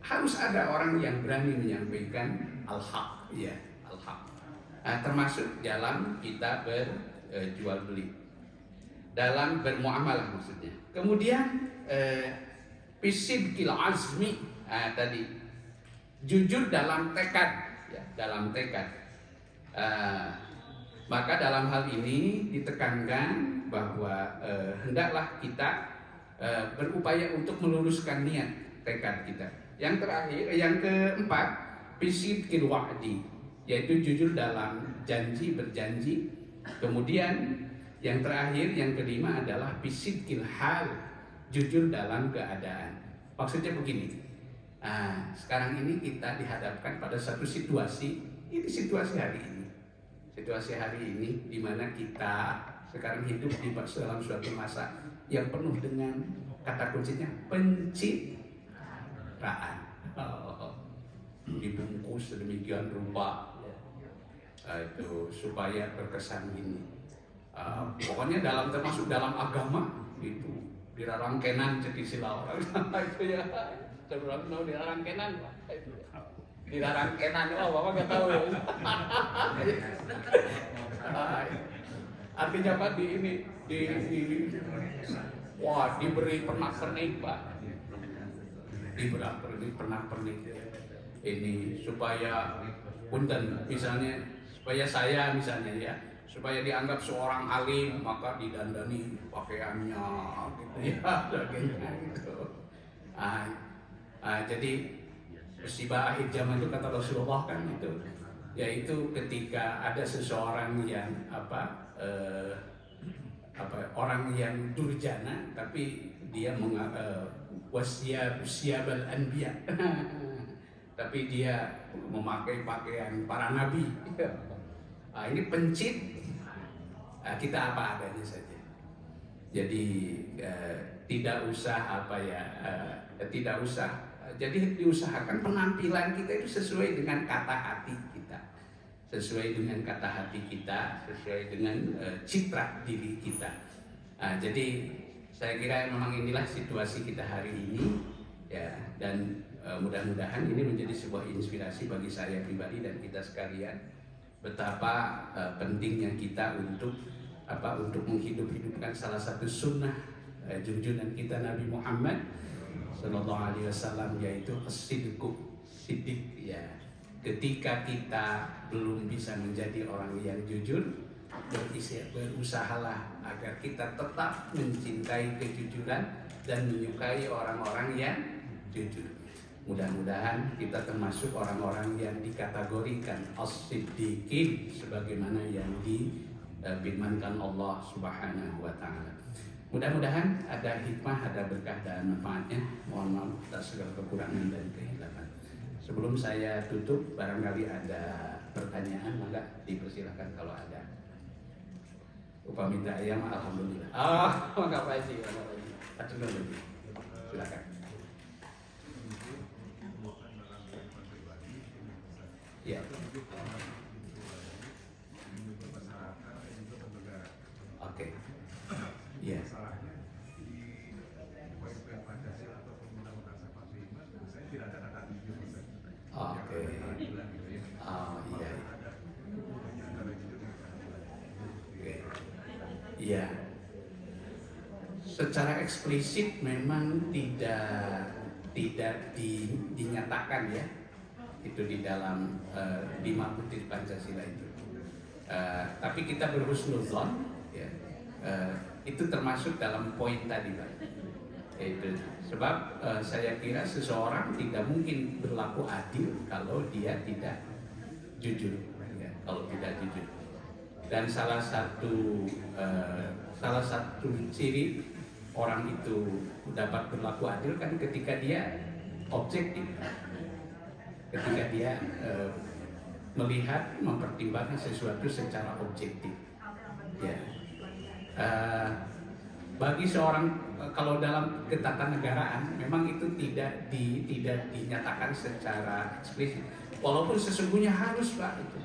harus ada orang yang berani menyampaikan al-haq, ya, al-haq. Nah, termasuk dalam kita berjual beli, dalam bermuamalah maksudnya. Kemudian bisidqil azmi, tadi jujur dalam tekad, ya, dalam tekad. Maka dalam hal ini ditekankan bahwa hendaklah kita berupaya untuk meluruskan niat tekad kita. Yang terakhir, yang keempat, bisidqil wa'di, yaitu jujur dalam berjanji. Kemudian yang terakhir, yang kelima adalah bisidqil hal, jujur dalam keadaan. Maksudnya begini, sekarang ini kita dihadapkan pada satu situasi, ini situasi hari ini. Situasi hari ini di mana kita sekarang hidup di dalam suatu masa yang penuh dengan kata kuncinya pencitraan. Dibungkus sedemikian rupa, itu supaya terkesan ini. Pokoknya termasuk dalam agama itu dilarang kenan jadi sila orang itu ya. Sebelum mau dilarang kenan, dilarang kenan, bapak nggak tahu ya. Artinya apa diberi pernak-pernik pak, diberi pernak-pernik ini supaya punten misalnya, supaya saya misalnya ya, supaya dianggap seorang alim maka didandani pakaiannya gitu ya, gitu. Jadi musibah akhir zaman itu kata Rasulullah kan itu, yaitu ketika ada seseorang yang orang yang durjana tapi dia wasyabal anbiya tapi dia memakai pakaian para nabi. Ini pencit, kita apa adanya saja. Jadi tidak usah tidak usah. Jadi diusahakan penampilan kita itu sesuai dengan kata hati kita, sesuai dengan kata hati kita, sesuai dengan citra diri kita. Jadi saya kira memang inilah situasi kita hari ini, ya, dan mudah-mudahan ini menjadi sebuah inspirasi bagi saya pribadi dan kita sekalian betapa pentingnya kita untuk menghidupkan salah satu sunnah junjungan kita Nabi Muhammad Sallallahu Alaihi Wasallam, yaitu as-sidqu, sidik, ya. Ketika kita belum bisa menjadi orang yang jujur, berusahalah agar kita tetap mencintai kejujuran dan menyukai orang-orang yang jujur. Mudah-mudahan kita termasuk orang-orang yang dikategorikan as-siddiqin sebagaimana yang firmankan Allah Subhanahu wa taala. Mudah-mudahan ada hikmah, ada berkah dan manfaatnya. Mohon maaf atas segala kekurangan dan kehilangan. Sebelum saya tutup, barangkali ada pertanyaan, maka dipersilakan kalau ada. Upah minta ayam, alhamdulillah. Maka Pak Haji, silakan. Ya. Oke. Ya. Oke. Oh iya. Iya. Secara eksplisit memang tidak dinyatakan ya. Itu di dalam 5 butir Pancasila itu. Tapi kita berhusnuzon ya. Itu termasuk dalam poin tadi Pak. Itu sebab saya kira seseorang tidak mungkin berlaku adil kalau dia tidak jujur ya, kalau tidak jujur. Dan salah satu ciri orang itu dapat berlaku adil kan ketika dia objektif, ketika dia melihat, mempertimbangkan sesuatu secara objektif ya. Bagi seorang kalau dalam ketatanegaraan memang itu tidak dinyatakan secara eksplisit, walaupun sesungguhnya harus Pak itu.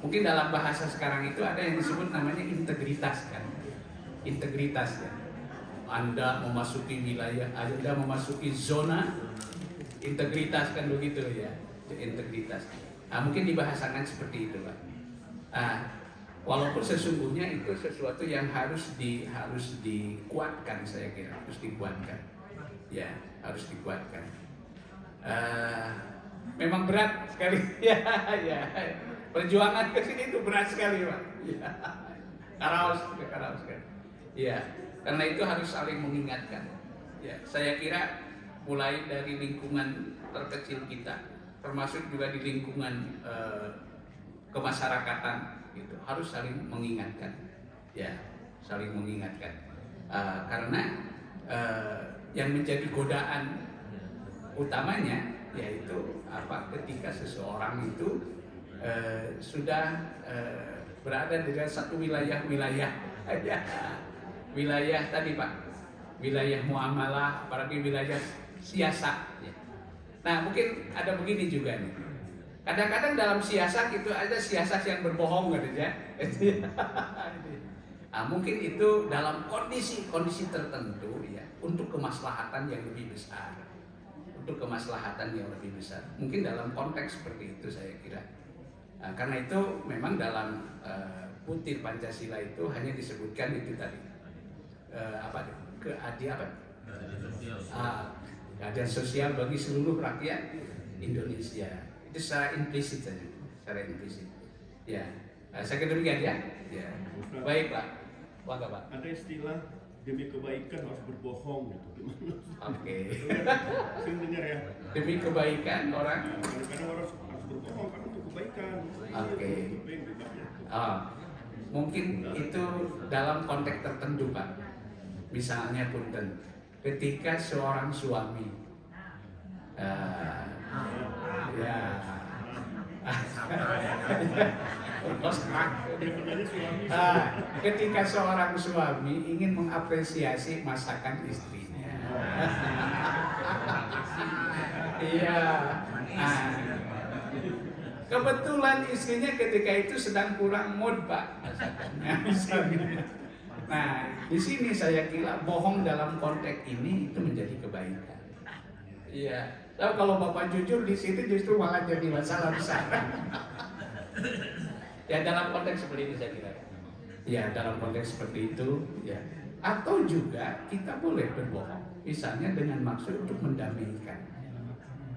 Mungkin dalam bahasa sekarang itu ada yang disebut namanya integritas kan, integritas ya. Anda memasuki wilayah, Anda memasuki zona integritas kan begitu ya, integritas. Mungkin dibahasakan seperti itu Pak. Walaupun sesungguhnya itu sesuatu yang harus dikuatkan, saya kira harus dikuatkan, ya harus dikuatkan. Memang berat sekali, ya. Perjuangan ke sini itu berat sekali Pak. Ya. Karaos kan. Ya, karena itu harus saling mengingatkan. Ya, saya kira mulai dari lingkungan terkecil kita, termasuk juga di lingkungan kemasyarakatan. Gitu. Harus saling mengingatkan, ya, saling mengingatkan, karena yang menjadi godaan utamanya yaitu ketika seseorang itu sudah berada di dalam satu wilayah tadi Pak, wilayah muamalah, apalagi wilayah siasat. Ya. Nah mungkin ada begini juga nih. Kadang-kadang dalam siasat itu ada siasat yang berbohong gitu ya. Mungkin itu dalam kondisi tertentu ya, untuk kemaslahatan yang lebih besar. Untuk kemaslahatan yang lebih besar. Mungkin dalam konteks seperti itu saya kira. Karena itu memang dalam butir Pancasila itu hanya disebutkan itu tadi. Keadilan sosial bagi seluruh rakyat Indonesia. Itu secara implisit saja, secara implisit. Ya, saya kira demikian ya. Ya. Baik Pak. Pak. Ada istilah demi kebaikan harus berbohong gitu. Gimana? Oke. Sering dengar ya. Demi kebaikan orang. Kadang-kadang orang harus berbohong karena untuk kebaikan. Oke. Mungkin itu dalam konteks tertentu Pak. Misalnya punten, ketika seorang suami ketika seorang suami ingin mengapresiasi masakan istrinya, iya, kebetulan istrinya ketika itu sedang kurang mood Pak masakannya, misalnya. Nah, di sini saya kira bohong dalam konteks ini itu menjadi kebaikan. Iya. Tapi kalau Bapak jujur di situ justru malah jadi masalah besar. Ya dalam konteks seperti ini saya kira. Ya dalam konteks seperti itu ya. Atau juga kita boleh berbohong, misalnya dengan maksud untuk mendamaikan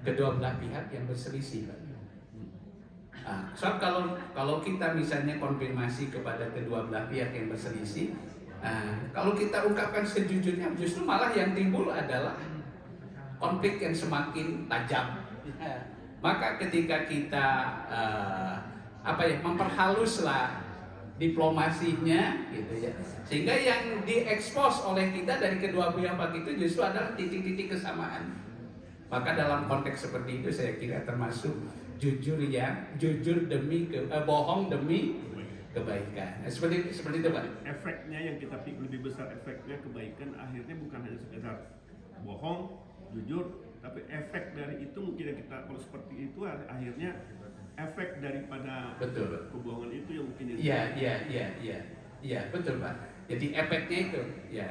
kedua belah pihak yang berselisih. So kalau kita misalnya konfirmasi kepada kedua belah pihak yang berselisih, kalau kita ungkapkan sejujurnya, justru malah yang timbul adalah konflik yang semakin tajam. Maka ketika kita memperhaluslah diplomasinya gitu ya. Sehingga yang diekspos oleh kita dari kedua pihak itu justru adalah titik-titik kesamaan. Maka dalam konteks seperti itu saya kira termasuk jujur demi bohong demi kebaikan. Nah, seperti itu Pak. Efeknya yang kita pikir lebih besar, efeknya kebaikan akhirnya bukan hanya sekedar bohong, jujur, tapi efek dari itu mungkin yang kita kalau seperti itu akhirnya efek daripada betul kebohongan itu yang mungkin iya betul Pak. Jadi efeknya itu ya.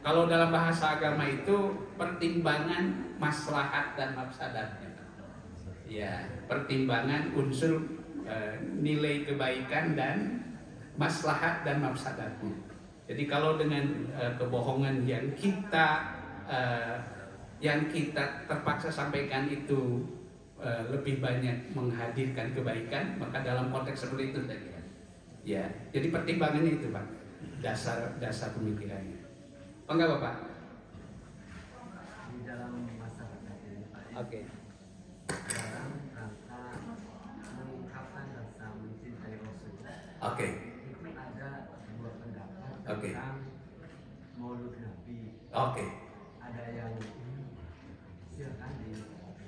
Kalau dalam bahasa agama itu pertimbangan maslahat dan mafsadatnya. Ya, pertimbangan unsur nilai kebaikan dan maslahat dan mafsadatnya. Jadi kalau dengan kebohongan yang kita terpaksa sampaikan itu lebih banyak menghadirkan kebaikan, maka dalam konteks seperti itu tadi ya. Jadi pertimbangannya itu Pak, dasar pemikirannya. Oh enggak Bapak? Di dalam masyarakat ini Pak, Oke. dalam rangka mengungkapkan rasa mencintai Rasul, Oke. itu ada sebuah pendapat Oke. tentang Maulud Nabi. Oke. Ada yang silakan di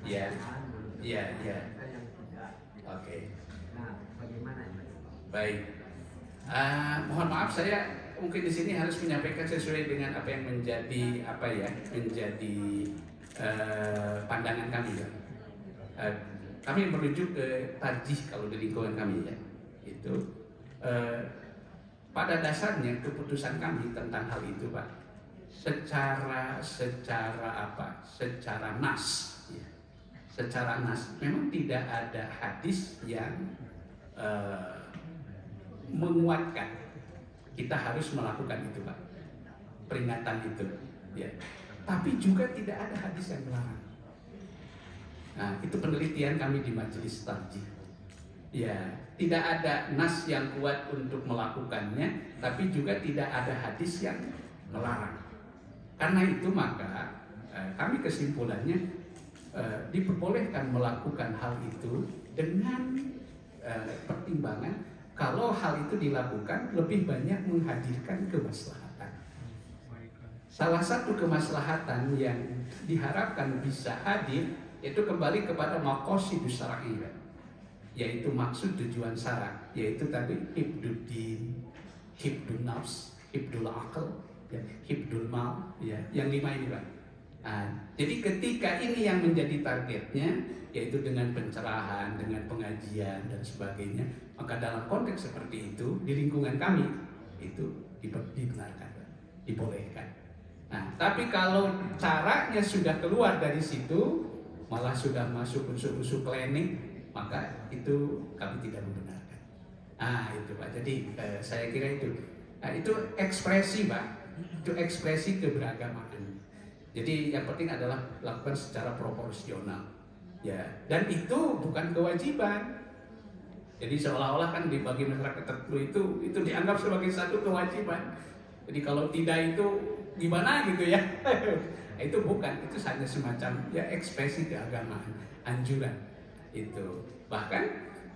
Iya. Maulud Nabi, Iya. ada yang tidak. Oke. Nah, bagaimana ini? Baik. Mohon maaf saya mungkin di sini harus menyampaikan sesuai dengan apa yang menjadi pandangan kami ya. Kami merujuk ke tarjih kalau di lingkungan kami ya. Itu pada dasarnya keputusan kami tentang hal itu Pak, secara nas ya. Secara nas memang tidak ada hadis yang menguatkan kita harus melakukan itu Pak, peringatan itu ya. Tapi juga tidak ada hadis yang melarang. Nah itu penelitian kami di majelis tarjih ya. Tidak ada nas yang kuat untuk melakukannya, tapi juga tidak ada hadis yang melarang. Karena itu maka kami kesimpulannya diperbolehkan melakukan hal itu dengan pertimbangan kalau hal itu dilakukan lebih banyak menghadirkan kemaslahatan. Salah satu kemaslahatan yang diharapkan bisa hadir itu kembali kepada maqasidus syar'iyyah, yaitu maksud tujuan syara', yaitu tadi hibduddin, hibdun nafs, hibdul aql, ya, hibdul mal, ya, yang 5 ini Pak. Nah, jadi ketika ini yang menjadi targetnya, yaitu dengan pencerahan, dengan pengajian dan sebagainya, maka dalam konteks seperti itu di lingkungan kami itu dibenarkan, dibolehkan. Nah, tapi kalau caranya sudah keluar dari situ, malah sudah masuk unsur-unsur klinik, maka itu kami tidak membenarkan. Nah, itu Pak. Jadi saya kira itu. Nah, itu ekspresi Pak, itu ekspresi keberagamaan. Jadi yang penting adalah lakukan secara proporsional, ya. Dan itu bukan kewajiban. Jadi seolah-olah kan di bagi masyarakat tertentu itu dianggap sebagai satu kewajiban. Jadi kalau tidak itu gimana gitu ya? Nah, itu bukan, itu hanya semacam ya ekspresi keagamaan, anjuran itu. Bahkan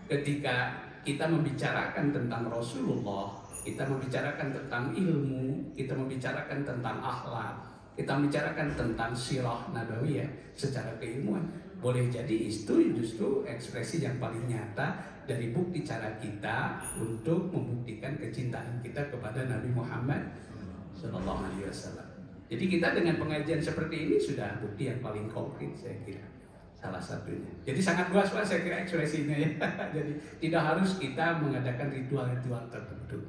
ketika kita membicarakan tentang Rasulullah, kita membicarakan tentang ilmu, kita membicarakan tentang akhlak, kita membicarakan tentang sirah nabawiyah secara keilmuan, boleh jadi itu justru ekspresi yang paling nyata dari bukti cara kita untuk membuktikan kecintaan kita kepada Nabi Muhammad SAW. Jadi kita dengan pengajian seperti ini sudah bukti yang paling konkret saya kira, salah satunya. Jadi sangat luas Pak saya kira ekspresinya ya. Jadi tidak harus kita mengadakan ritual-ritual tertentu.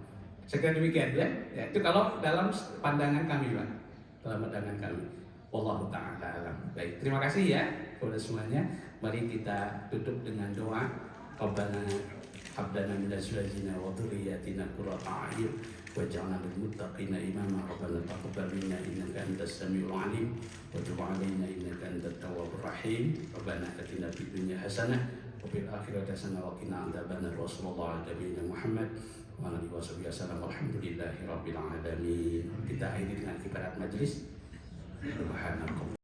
Saya kira demikian ya. Ya itu kalau dalam pandangan kami Pak. Dalam pandangan kami. Wallahu ta'ala alam. Baik, terima kasih ya kepada semuanya. Mari kita tutup dengan doa. Rabbana habdana min azwajina wa dhurriyyatina qurrata a'yun waj'alna lil muttaqina imama. Rabbana taqabbal minna innaka antas samiul alim wa tub 'alaina innaka antat tawwabur rahim. Rabbana atina fid dunya hasanah wa fil akhirati hasanah wa qina adzabannar. Wassallallahu ala nabiyyina Muhammad wa alihi wasallam. Alhamdulillahi rabbil alamin. Kita akhiri dengan kibarat majlis. Subhanallah.